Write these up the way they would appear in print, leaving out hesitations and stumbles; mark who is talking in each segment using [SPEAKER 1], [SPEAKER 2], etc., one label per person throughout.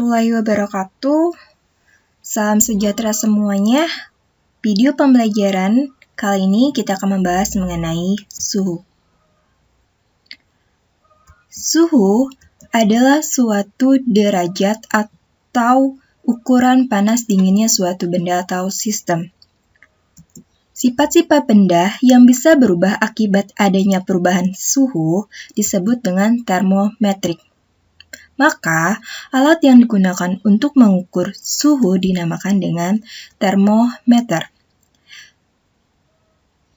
[SPEAKER 1] warahmatullahi wabarakatuh. Salam sejahtera semuanya. Video pembelajaran kali ini kita akan membahas mengenai suhu. Suhu adalah suatu derajat atau ukuran panas dinginnya suatu benda atau sistem. Sifat-sifat benda yang bisa berubah akibat adanya perubahan suhu disebut dengan termometrik. Maka, alat yang digunakan untuk mengukur suhu dinamakan dengan termometer.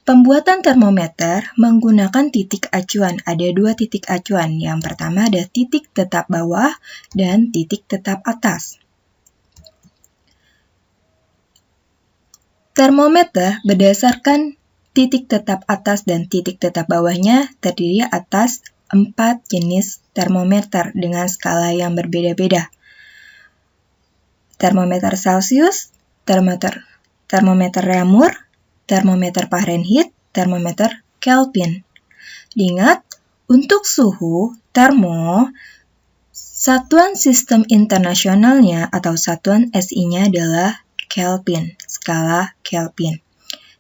[SPEAKER 1] Pembuatan termometer menggunakan titik acuan. Ada 2 titik acuan. Yang pertama ada titik tetap bawah dan titik tetap atas. Termometer berdasarkan titik tetap atas dan titik tetap bawahnya terdiri atas 4 jenis termometer dengan skala yang berbeda-beda. Termometer Celsius, termometer Reaumur, termometer Fahrenheit, termometer Kelvin. Diingat, untuk suhu, satuan sistem internasionalnya atau satuan SI-nya adalah Kelvin, skala Kelvin.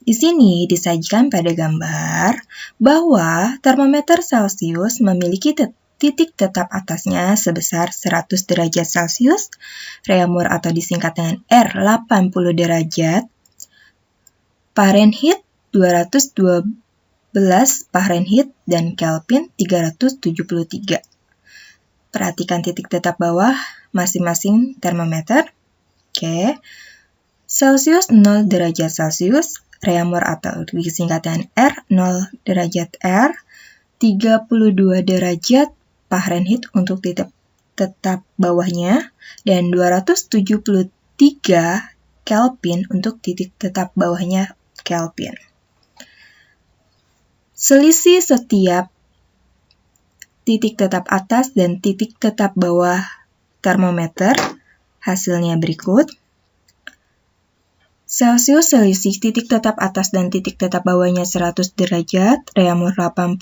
[SPEAKER 1] Di sini disajikan pada gambar bahwa termometer Celsius memiliki titik tetap atasnya sebesar 100 derajat Celcius, Reaumur atau disingkat dengan R 80 derajat, Fahrenheit 212 Fahrenheit, dan Kelvin 373. Perhatikan titik tetap bawah masing-masing termometer. Oke. Celsius 0 derajat Celcius, Reaumur atau disingkat dengan R 0 derajat R, 32 derajat Fahrenheit untuk titik tetap bawahnya, dan 273 Kelvin untuk titik tetap bawahnya Kelvin. Selisih setiap titik tetap atas dan titik tetap bawah termometer hasilnya berikut. Celsius selisih titik tetap atas dan titik tetap bawahnya 100 derajat, Reaumur 80,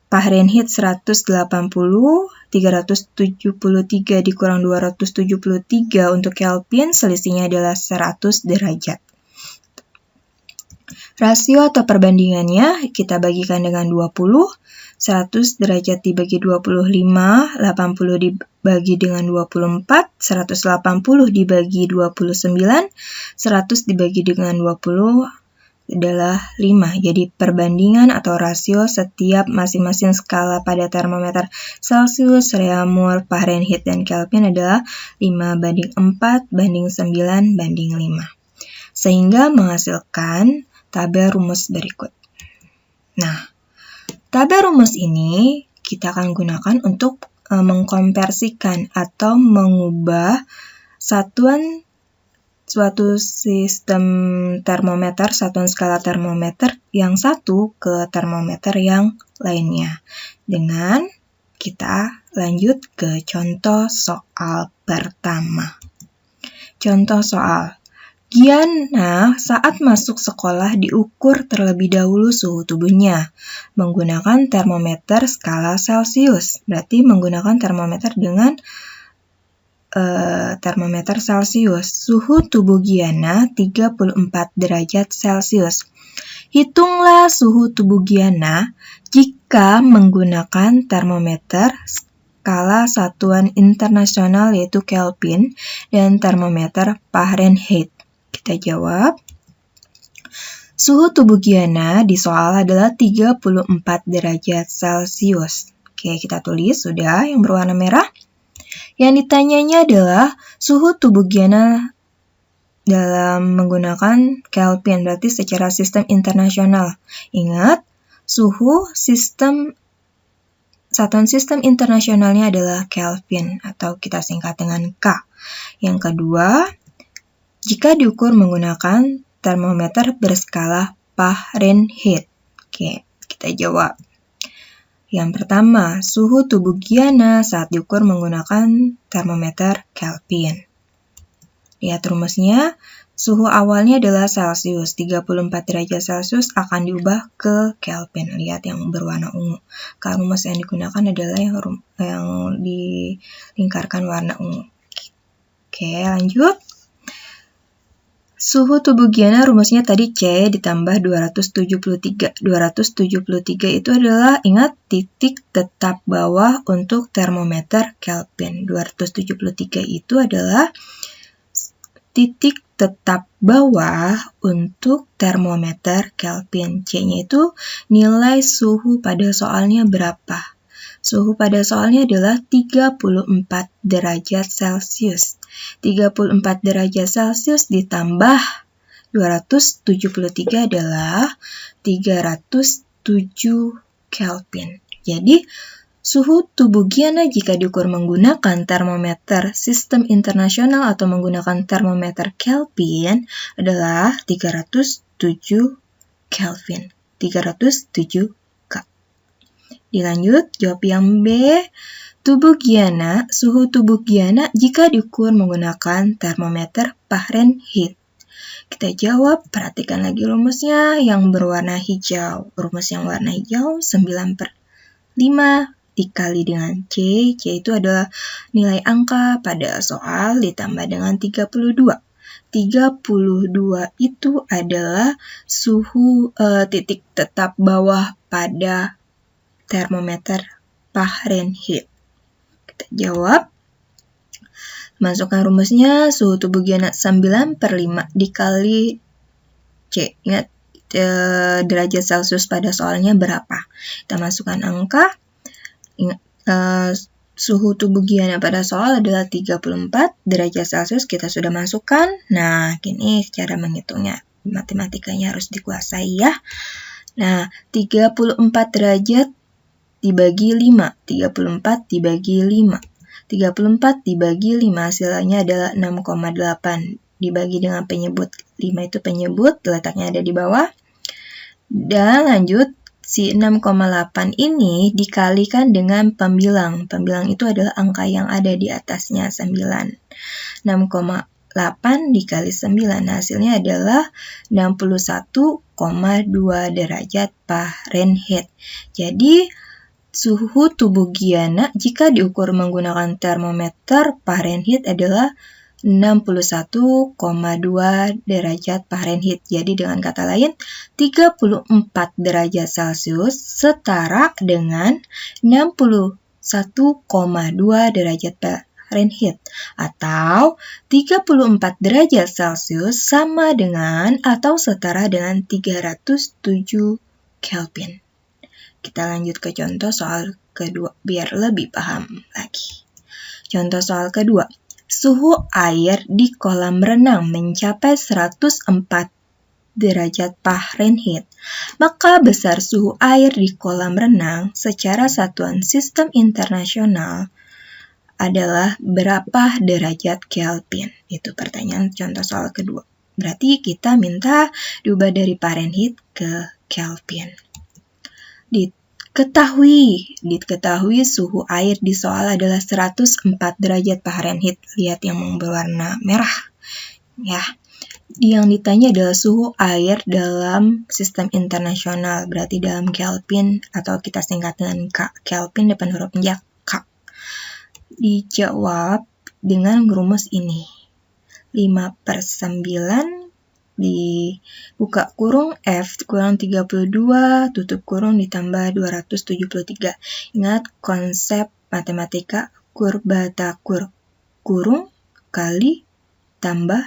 [SPEAKER 1] Fahrenheit 180, 373 dikurang 273 untuk Kelvin, selisihnya adalah 100 derajat. Rasio atau perbandingannya kita bagikan dengan 20, 100 derajat dibagi 25, 80 dibagi dengan 24, 180 dibagi 29, 100 dibagi dengan 20 adalah 5. Jadi perbandingan atau rasio setiap masing-masing skala pada termometer Celsius, Reaumur, Fahrenheit, dan Kelvin adalah 5:4:9:5. Sehingga menghasilkan tabel rumus berikut. Nah, tabel rumus ini kita akan gunakan untuk mengkonversikan atau mengubah suatu sistem termometer, satuan skala termometer yang satu ke termometer yang lainnya. Dengan kita lanjut ke contoh soal pertama. Contoh soal. Giana saat masuk sekolah diukur terlebih dahulu suhu tubuhnya menggunakan termometer skala Celsius. Berarti menggunakan termometer dengan termometer Celsius. Suhu tubuh Giana 34 derajat Celsius. Hitunglah suhu tubuh Giana jika menggunakan termometer skala satuan internasional yaitu Kelvin dan termometer Fahrenheit. Kita jawab. Suhu tubuh Giana di soal adalah 34 derajat Celcius. Oke, kita tulis sudah yang berwarna merah. Yang ditanyanya adalah suhu tubuh Giana dalam menggunakan Kelvin, berarti secara sistem internasional. Ingat, suhu satuan sistem internasionalnya adalah Kelvin atau kita singkat dengan K. Yang kedua, jika diukur menggunakan termometer berskala Fahrenheit. Oke, kita jawab. Yang pertama, suhu tubuh Giana saat diukur menggunakan termometer Kelvin. Lihat rumusnya, Suhu awalnya adalah Celsius, 34 derajat Celsius akan diubah ke Kelvin. Lihat yang berwarna ungu. Karena rumus yang digunakan adalah yang dilingkarkan warna ungu. Oke, lanjut. Suhu tubuh Giana rumusnya tadi C ditambah 273. 273 itu adalah, ingat, titik tetap bawah untuk termometer Kelvin. 273 itu adalah titik tetap bawah untuk termometer Kelvin. C-nya itu nilai suhu pada soalnya berapa? Suhu pada soalnya adalah 34 derajat Celcius. 34 derajat Celcius ditambah 273 adalah 307 Kelvin. Jadi, suhu tubuh Giana jika diukur menggunakan termometer sistem internasional atau menggunakan termometer Kelvin adalah 307 Kelvin. 307 K. Dilanjut, jawab yang B. Suhu tubuh Giana jika diukur menggunakan termometer Fahrenheit. Kita jawab, perhatikan lagi rumusnya yang berwarna hijau. Rumus yang warna hijau 9/5 dikali dengan C. C itu adalah nilai angka pada soal ditambah dengan 32. 32 itu adalah suhu titik tetap bawah pada termometer Fahrenheit. Kita jawab. Masukkan rumusnya, suhu tubuh Giana 9/5 dikali C. Ingat, derajat Celcius pada soalnya berapa? Kita masukkan angka. Ingat, suhu tubuh Giana pada soal adalah 34 derajat Celcius. Kita sudah masukkan. Nah, kini cara menghitungnya. Matematikanya harus dikuasai ya. Nah, 34 derajat dibagi 5. 34 dibagi 5. 34 dibagi 5 hasilnya adalah 6,8. Dibagi dengan penyebut. 5 itu penyebut, letaknya ada di bawah. Dan lanjut, si 6,8 ini dikalikan dengan pembilang. Pembilang itu adalah angka yang ada di atasnya, 9. 6,8 dikali 9, hasilnya adalah 61,2 derajat Fahrenheit. Jadi, suhu tubuh Giana jika diukur menggunakan termometer Fahrenheit adalah 61,2 derajat Fahrenheit. Jadi dengan kata lain, 34 derajat Celcius setara dengan 61,2 derajat Fahrenheit. Atau 34 derajat Celcius sama dengan atau setara dengan 307 Kelvin. Kita lanjut ke contoh soal kedua biar lebih paham lagi. Contoh soal kedua. Suhu air di kolam renang mencapai 104 derajat Fahrenheit. Maka besar suhu air di kolam renang secara satuan sistem internasional adalah berapa derajat Kelvin? Itu pertanyaan contoh soal kedua. Berarti kita minta diubah dari Fahrenheit ke Kelvin. Diketahui suhu air di soal adalah 104 derajat Fahrenheit. Lihat yang berwarna merah. Ya. Yang ditanya adalah suhu air dalam sistem internasional. Berarti dalam Kelvin atau kita singkat dengan K. Kelvin depan hurufnya K. Dijawab dengan rumus ini. 5/9 dibuka kurung F kurang 32 tutup kurung ditambah 273. Ingat konsep matematika kurbatakur. Kurung kali tambah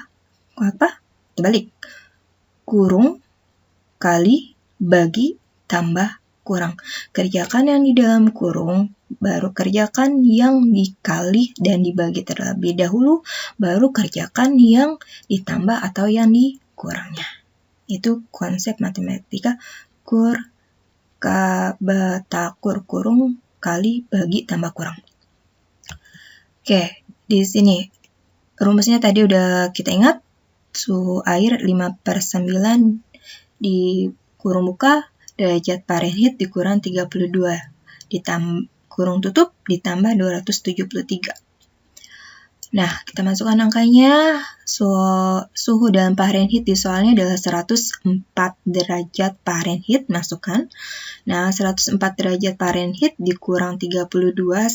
[SPEAKER 1] apa? Dibalik. Kurung kali bagi tambah kurang. Kerjakan yang di dalam kurung, baru kerjakan yang dikali dan dibagi terlebih dahulu, baru kerjakan yang ditambah atau yang dikurangnya. Itu konsep matematika kurbatakur, kurung kali bagi tambah kurang. Oke, di sini rumusnya tadi udah kita ingat. Suhu air 5/9 di kurung buka derajat Fahrenheit dikurang 32 kurung tutup ditambah 273. Nah, kita masukkan angkanya. Suhu dalam Fahrenheit di soalnya adalah 104 derajat Fahrenheit, masukkan. Nah, 104 derajat Fahrenheit dikurang 32,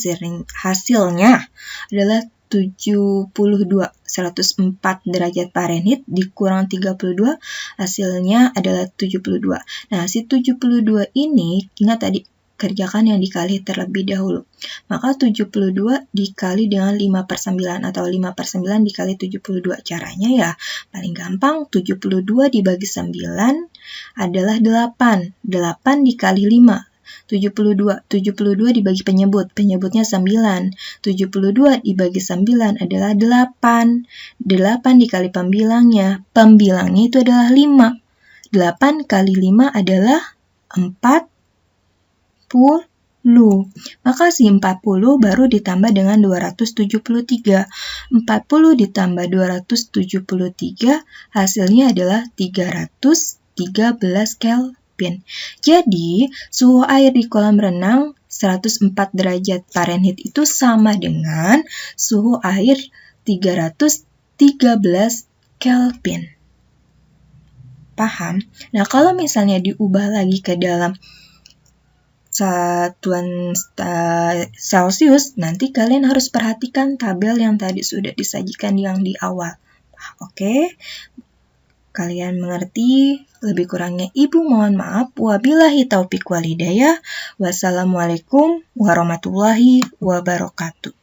[SPEAKER 1] hasilnya adalah 72. 104 derajat Fahrenheit dikurang 32, hasilnya adalah 72. Nah, si 72 ini, ingat tadi, kerjakan yang dikali terlebih dahulu. Maka 72 dikali dengan 5/9 atau 5/9 dikali 72. Caranya ya paling gampang, 72 dibagi 9 adalah 8. 8 dikali 5. 72 dibagi penyebutnya 9. 72 dibagi 9 adalah 8. 8 dikali pembilangnya itu adalah 5. 8 kali 5 adalah 40. Maka si 40 baru ditambah dengan 273. 40 ditambah 273 hasilnya adalah 313 Kelvin. Jadi, suhu air di kolam renang 104 derajat Fahrenheit itu sama dengan suhu air 313 Kelvin. Paham? Nah, kalau misalnya diubah lagi ke dalam satuan Celsius, nanti kalian harus perhatikan tabel yang tadi sudah disajikan yang di awal. Oke? Kalian mengerti? Lebih kurangnya Ibu mohon maaf. Wabillahi taufiq walhidayah. Wassalamualaikum warahmatullahi wabarakatuh.